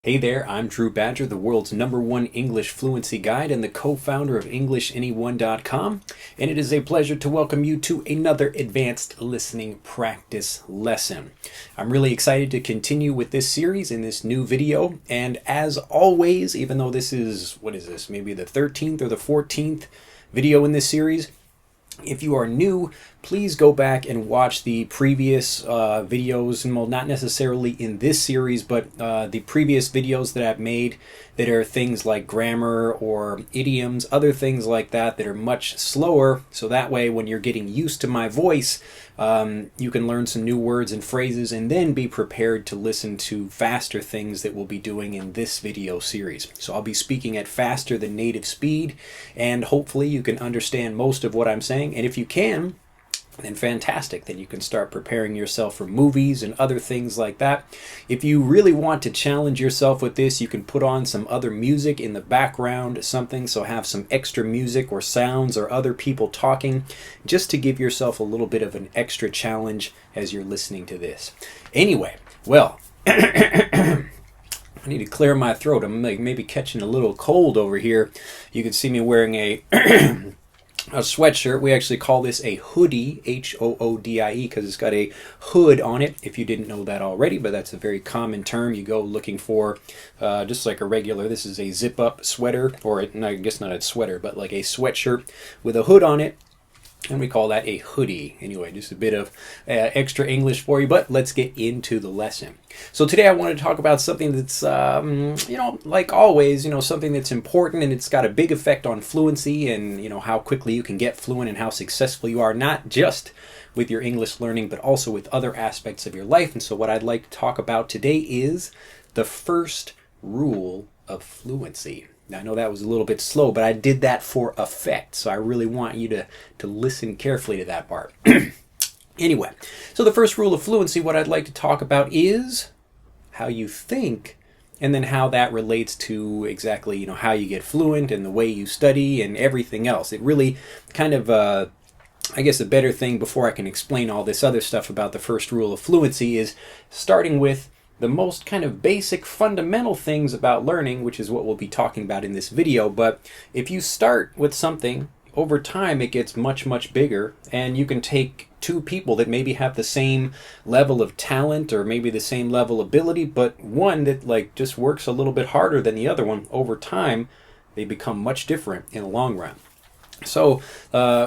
Hey there, I'm Drew Badger, the world's #1 English fluency guide and the co-founder of EnglishAnyone.com, and it is a pleasure to welcome you to another advanced listening practice lesson. I'm really excited to continue with this series in this new video, and as always, even though this is, maybe the 13th or the 14th video in this series, if you are new, please go back and watch the previous videos, and well, not necessarily in this series, but the previous videos that I've made that are things like grammar or idioms, other things like that that are much slower, so that way when you're getting used to my voice, you can learn some new words and phrases and then be prepared to listen to faster things that we'll be doing in this video series. So I'll be speaking at faster than native speed, and hopefully you can understand most of what I'm saying, and if you can, then fantastic. Then you can start preparing yourself for movies and other things like that. If you really want to challenge yourself with this, you can put on some other music in the background, something, so have some extra music or sounds or other people talking, just to give yourself a little bit of an extra challenge as you're listening to this. Anyway, well, I need to clear my throat. I'm maybe catching a little cold over here. You can see me wearing a sweatshirt. We actually call this a hoodie, H-O-O-D-I-E, because it's got a hood on it, if you didn't know that already, but that's a very common term. You go looking for just like a regular, this is a zip-up sweater, or I guess not a sweater, but like a sweatshirt with a hood on it, and we call that a hoodie. Anyway, just a bit of extra English for you, but let's get into the lesson. So today I want to talk about something that's, like always, something that's important, and it's got a big effect on fluency and, how quickly you can get fluent and how successful you are, not just with your English learning, but also with other aspects of your life. And so what I'd like to talk about today is the first rule of fluency. Now, I know that was a little bit slow, but I did that for effect, so I really want you to listen carefully to that part. Anyway, so the first rule of fluency, what I'd like to talk about is how you think, and then how that relates to exactly, how you get fluent and the way you study and everything else. It really kind of, I guess a better thing before I can explain all this other stuff about the first rule of fluency is starting with the most kind of basic fundamental things about learning, which is what we'll be talking about in this video. But if you start with something, over time it gets much, much bigger, and you can take two people that maybe have the same level of talent or maybe the same level of ability, but one that just works a little bit harder than the other one. Over time, they become much different in the long run. So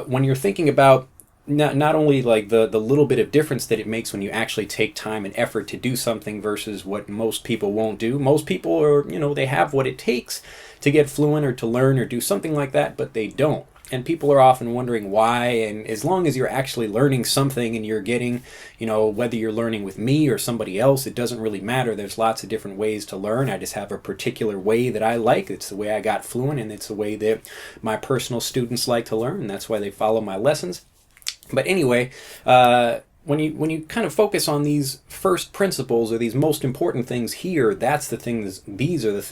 when you're thinking about not only the little bit of difference that it makes when you actually take time and effort to do something versus what most people won't do. Most people are, they have what it takes to get fluent or to learn or do something like that, but they don't. And people are often wondering why, and as long as you're actually learning something and you're getting, whether you're learning with me or somebody else, it doesn't really matter. There's lots of different ways to learn. I just have a particular way that I like. It's the way I got fluent, and it's the way that my personal students like to learn, and that's why they follow my lessons. But anyway, when you kind of focus on these first principles or these most important things here, these are the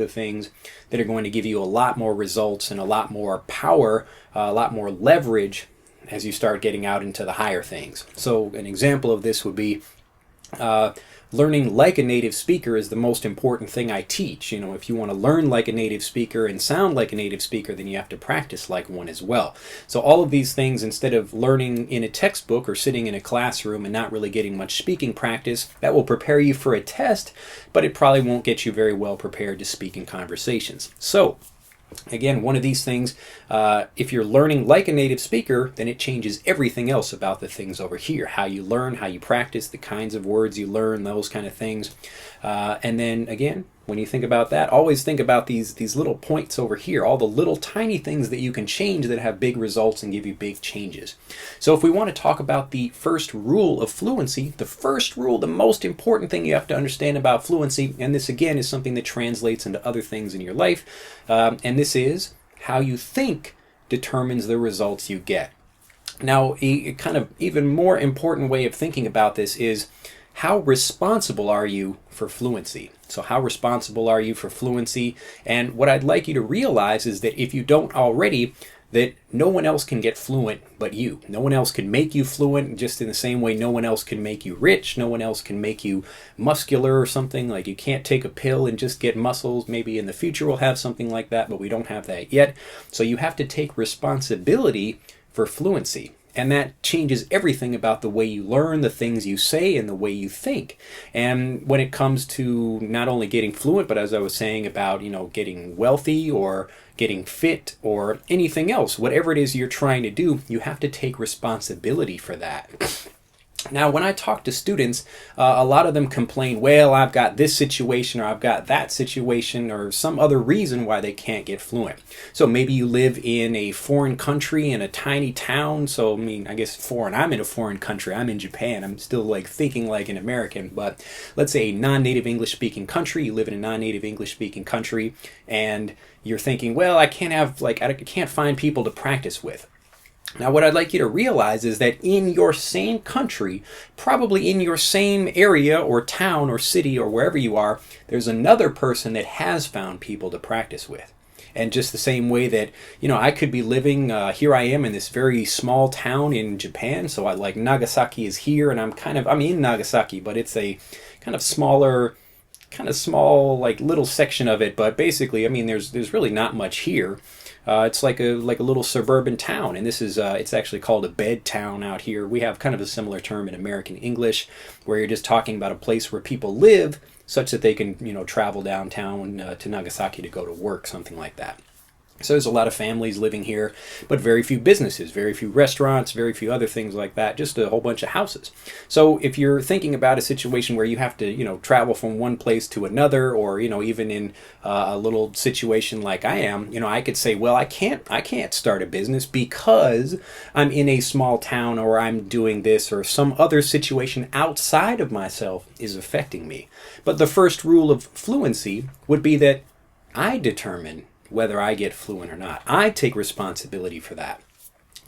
things that are going to give you a lot more results and a lot more power, a lot more leverage as you start getting out into the higher things. So an example of this would be learning like a native speaker is the most important thing I teach. If you want to learn like a native speaker and sound like a native speaker, then you have to practice like one as well. So all of these things, instead of learning in a textbook or sitting in a classroom and not really getting much speaking practice, that will prepare you for a test, but it probably won't get you very well prepared to speak in conversations. So again, one of these things, if you're learning like a native speaker, then it changes everything else about the things over here. How you learn, how you practice, the kinds of words you learn, those kind of things. And then again, when you think about that, always think about these little points over here, all the little tiny things that you can change that have big results and give you big changes. So if we want to talk about the first rule of fluency, the first rule, the most important thing you have to understand about fluency, and this again is something that translates into other things in your life, and this is how you think determines the results you get. Now, a kind of even more important way of thinking about this is how responsible are you for fluency? So how responsible are you for fluency? And what I'd like you to realize is that if you don't already, that no one else can get fluent but you. No one else can make you fluent, just in the same way no one else can make you rich. No one else can make you muscular or something. Like, you can't take a pill and just get muscles. Maybe in the future we'll have something like that, but we don't have that yet. So you have to take responsibility for fluency. And that changes everything about the way you learn, the things you say, and the way you think. And when it comes to not only getting fluent, but as I was saying about, getting wealthy or getting fit or anything else, whatever it is you're trying to do, you have to take responsibility for that. Now, when I talk to students, a lot of them complain, well, I've got this situation or I've got that situation or some other reason why they can't get fluent. So maybe you live in a foreign country in a tiny town. So, I guess foreign, I'm in a foreign country. I'm in Japan. I'm still thinking like an American. But let's say a non-native English speaking country. You live in a non-native English speaking country and you're thinking, well, I can't find people to practice with. Now, what I'd like you to realize is that in your same country, probably in your same area or town or city or wherever you are, there's another person that has found people to practice with. And just the same way that, I could be living, here I am in this very small town in Japan. So Nagasaki is here and I'm in Nagasaki, but it's a kind of small, little section of it. But basically, there's really not much here. It's like a little suburban town, and this is it's actually called a bed town out here. We have kind of a similar term in American English, where you're just talking about a place where people live, such that they can travel downtown to Nagasaki to go to work, something like that. So there's a lot of families living here, but very few businesses, very few restaurants, very few other things like that, just a whole bunch of houses. So if you're thinking about a situation where you have to, travel from one place to another, or, even in a little situation like I am, I could say, well, I can't start a business because I'm in a small town, or I'm doing this, or some other situation outside of myself is affecting me. But the first rule of fluency would be that I determine whether I get fluent or not. I take responsibility for that.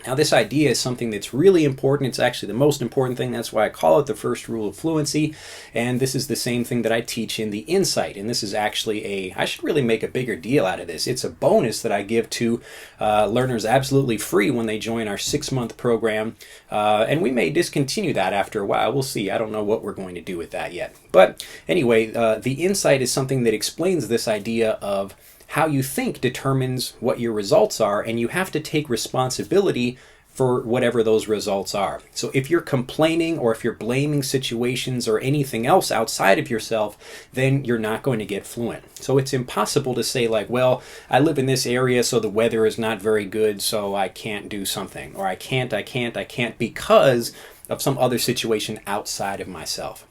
Now, this idea is something that's really important. It's actually the most important thing. That's why I call it the first rule of fluency. And this is the same thing that I teach in the Insight. And this is actually I should really make a bigger deal out of this. It's a bonus that I give to learners absolutely free when they join our 6-month program. And we may discontinue that after a while. We'll see. I don't know what we're going to do with that yet. But anyway, the Insight is something that explains this idea of how you think determines what your results are, and you have to take responsibility for whatever those results are. So if you're complaining or if you're blaming situations or anything else outside of yourself, then you're not going to get fluent. So it's impossible to say well, I live in this area, so the weather is not very good, so I can't do something, or I can't because of some other situation outside of myself.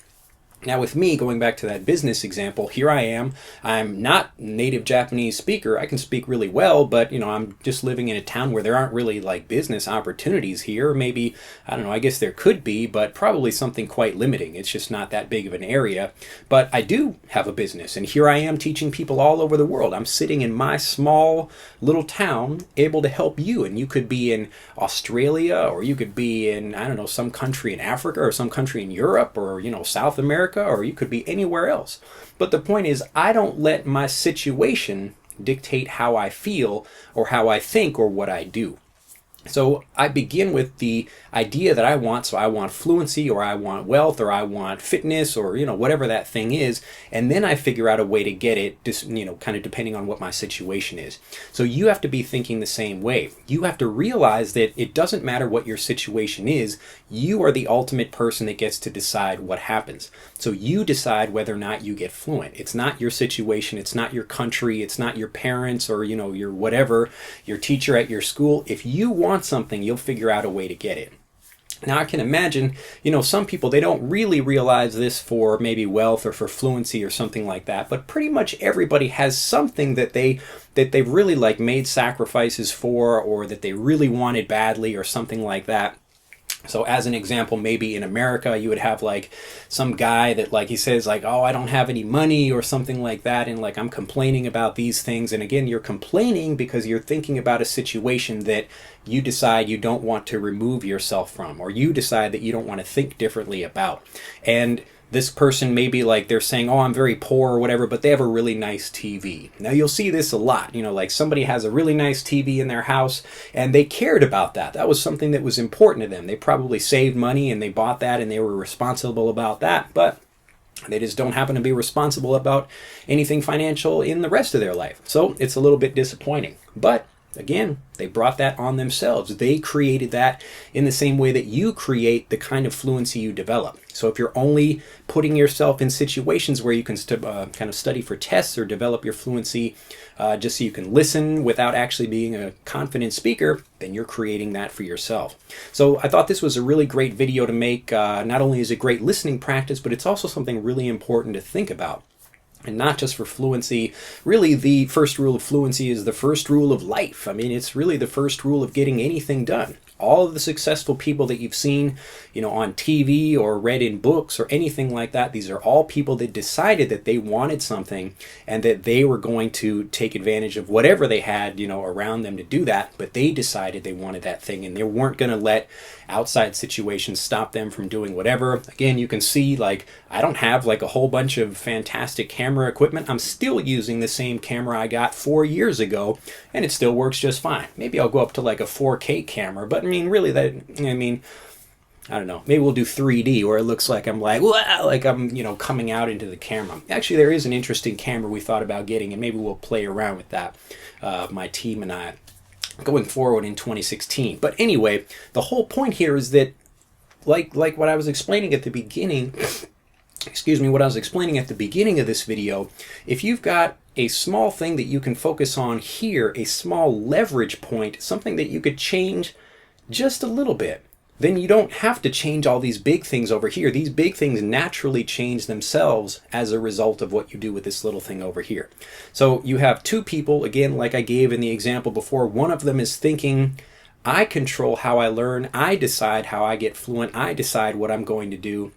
Now with me, going back to that business example, here I am. I'm not a native Japanese speaker. I can speak really well, but I'm just living in a town where there aren't really business opportunities here. Maybe, I don't know, I guess there could be, but probably something quite limiting. It's just not that big of an area. But I do have a business, and here I am teaching people all over the world. I'm sitting in my small little town able to help you, and you could be in Australia, or you could be in, I don't know, some country in Africa, or some country in Europe, or South America, or you could be anywhere else. But the point is, I don't let my situation dictate how I feel or how I think or what I do. So I begin with the idea that I want. So I want fluency, or I want wealth, or I want fitness, or whatever that thing is, and then I figure out a way to get it, just kind of depending on what my situation is. So you have to be thinking the same way. You have to realize that it doesn't matter what your situation is. You are the ultimate person that gets to decide what happens. So you decide whether or not you get fluent. It's not your situation. It's not your country. It's not your parents, or your whatever, your teacher at your school. If you want something, you'll figure out a way to get it. Now, I can imagine, some people, they don't really realize this for maybe wealth or for fluency or something like that, but pretty much everybody has something that they've really made sacrifices for, or that they really wanted badly, or something like that. So as an example, maybe in America, you would have some guy that he says oh, I don't have any money, or something like that, and I'm complaining about these things. And again, you're complaining because you're thinking about a situation that you decide you don't want to remove yourself from, or you decide that you don't want to think differently about. And this person maybe like they're saying, oh, I'm very poor or whatever, but they have a really nice TV. Now you'll see this a lot, like somebody has a really nice TV in their house and they cared about that. That was something that was important to them. They probably saved money and they bought that and they were responsible about that, but they just don't happen to be responsible about anything financial in the rest of their life. So it's a little bit disappointing. But again, they brought that on themselves. They created that in the same way that you create the kind of fluency you develop. So if you're only putting yourself in situations where you can kind of study for tests or develop your fluency just so you can listen without actually being a confident speaker, then you're creating that for yourself. So I thought this was a really great video to make. Not only is it great listening practice, but it's also something really important to think about. And not just for fluency. Really, the first rule of fluency is the first rule of life. I mean, it's really the first rule of getting anything done. All of the successful people that you've seen, on TV or read in books or anything like that, these are all people that decided that they wanted something and that they were going to take advantage of whatever they had, around them to do that. But they decided they wanted that thing and they weren't going to let outside situations stop them from doing whatever. Again, you can see like I don't have like a whole bunch of fantastic camera equipment. I'm still using the same camera I got 4 years ago and it still works just fine. Maybe I'll go up to like a 4K camera, but really I don't know, maybe we'll do 3D where it looks like I'm like, wow, like I'm, coming out into the camera. Actually, there is an interesting camera we thought about getting and maybe we'll play around with that, my team and I, going forward in 2016. But anyway, the whole point here is that like what I was explaining at the beginning, what I was explaining at the beginning of this video, if you've got a small thing that you can focus on here, a small leverage point, something that you could change just a little bit, then you don't have to change all these big things over here. These big things naturally change themselves as a result of what you do with this little thing over here. So you have two people, again, like I gave in the example before. One of them is thinking, I control how I learn, I decide how I get fluent, I decide what I'm going to do.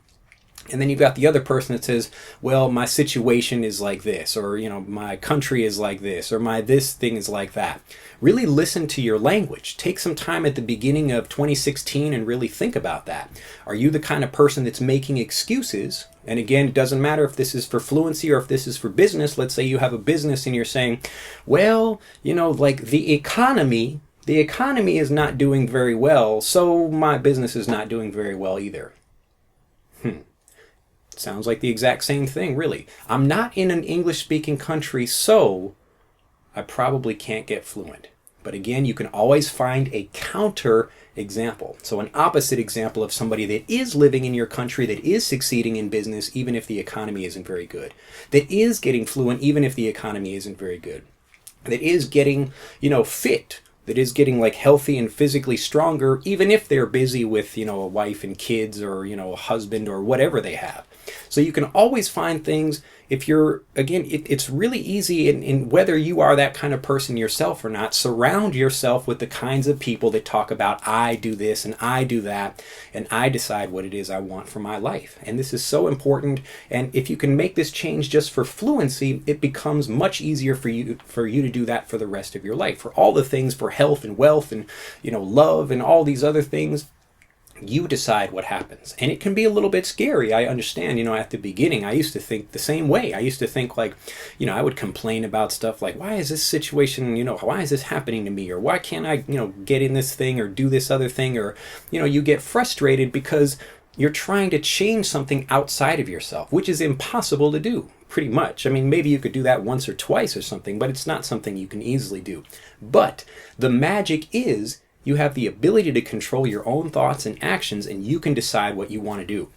And then you've got the other person that says, well, my situation is like this, or, my country is like this, or my this thing is like that. Really listen to your language. Take some time at the beginning of 2016 and really think about that. Are you the kind of person that's making excuses? And again, it doesn't matter if this is for fluency or if this is for business. Let's say you have a business and you're saying, well, like the economy is not doing very well, so my business is not doing very well either. Sounds like the exact same thing, really. I'm not in an English-speaking country, so I probably can't get fluent. But again, you can always find a counter example. So an opposite example of somebody that is living in your country, that is succeeding in business, even if the economy isn't very good. That is getting fluent, even if the economy isn't very good. That is getting, fit. That is getting like healthy and physically stronger, even if they're busy with, a wife and kids or, a husband or whatever they have. So you can always find things if you're, again, it's really easy in whether you are that kind of person yourself or not, surround yourself with the kinds of people that talk about, I do this and I do that, and I decide what it is I want for my life. And this is so important. And if you can make this change just for fluency, it becomes much easier for you to do that for the rest of your life. For all the things, for health and wealth and, love and all these other things, you decide what happens. And it can be a little bit scary. I understand, at the beginning, I used to think the same way. I used to think like, I would complain about stuff like, why is this situation, why is this happening to me? Or why can't I, get in this thing or do this other thing? Or, you get frustrated because you're trying to change something outside of yourself, which is impossible to do, pretty much. I mean, maybe you could do that once or twice or something, but it's not something you can easily do. But the magic is, you have the ability to control your own thoughts and actions, and you can decide what you want to do.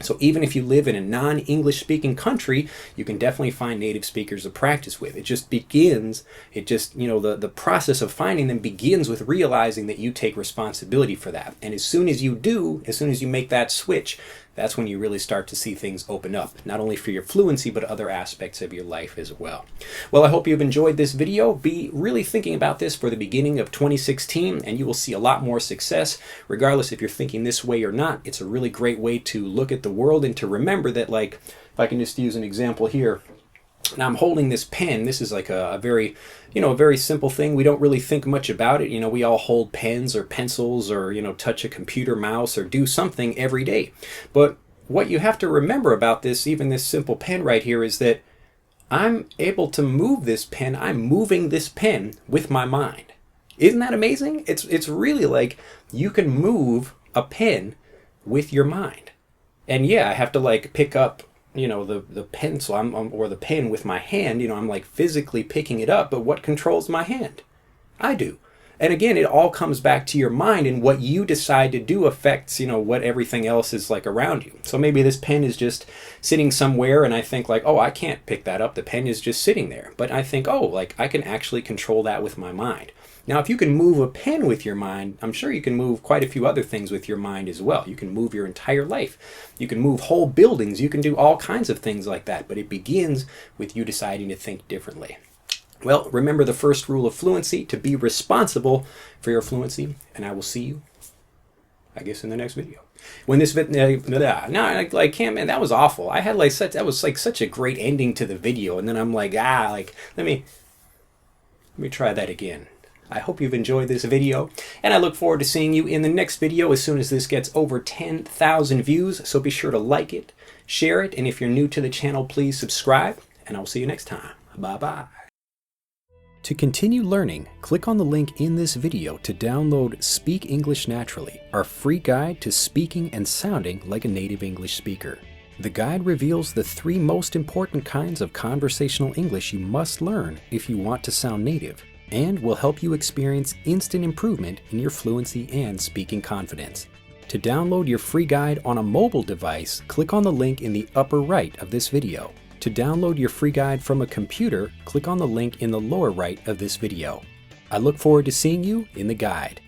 So even if you live in a non-English speaking country, you can definitely find native speakers to practice with. The process of finding them begins with realizing that you take responsibility for that. And as soon as you make that switch, that's when you really start to see things open up, not only for your fluency, but other aspects of your life as well. Well, I hope you've enjoyed this video. Be really thinking about this for the beginning of 2016, and you will see a lot more success. Regardless if you're thinking this way or not, it's a really great way to look at the world and to remember that, like, if I can just use an example here, now I'm holding this pen. This is like a very, a very simple thing. We don't really think much about it. We all hold pens or pencils or, touch a computer mouse or do something every day. But what you have to remember about this, even this simple pen right here, is that I'm able to move this pen. I'm moving this pen with my mind. Isn't that amazing? It's really like you can move a pen with your mind. And yeah, I have to like pick up, the pencil or the pen with my hand. I'm like physically picking it up, but what controls my hand? I do. And again, it all comes back to your mind, and what you decide to do affects, what everything else is like around you. So maybe this pen is just sitting somewhere and I think like, oh, I can't pick that up. The pen is just sitting there. But I think, oh, like I can actually control that with my mind. Now, if you can move a pen with your mind, I'm sure you can move quite a few other things with your mind as well. You can move your entire life. You can move whole buildings. You can do all kinds of things like that. But it begins with you deciding to think differently. Well, remember the first rule of fluency, to be responsible for your fluency. And I will see you, I guess, in the next video. When this video, I can't, man, that was awful. I had that was like such a great ending to the video. And then I'm like, let me try that again. I hope you've enjoyed this video, and I look forward to seeing you in the next video as soon as this gets over 10,000 views. So be sure to like it, share it, and if you're new to the channel, please subscribe, and I'll see you next time. Bye-bye. To continue learning, click on the link in this video to download Speak English Naturally, our free guide to speaking and sounding like a native English speaker. The guide reveals the 3 most important kinds of conversational English you must learn if you want to sound native, and will help you experience instant improvement in your fluency and speaking confidence. To download your free guide on a mobile device, click on the link in the upper right of this video. To download your free guide from a computer, click on the link in the lower right of this video. I look forward to seeing you in the guide.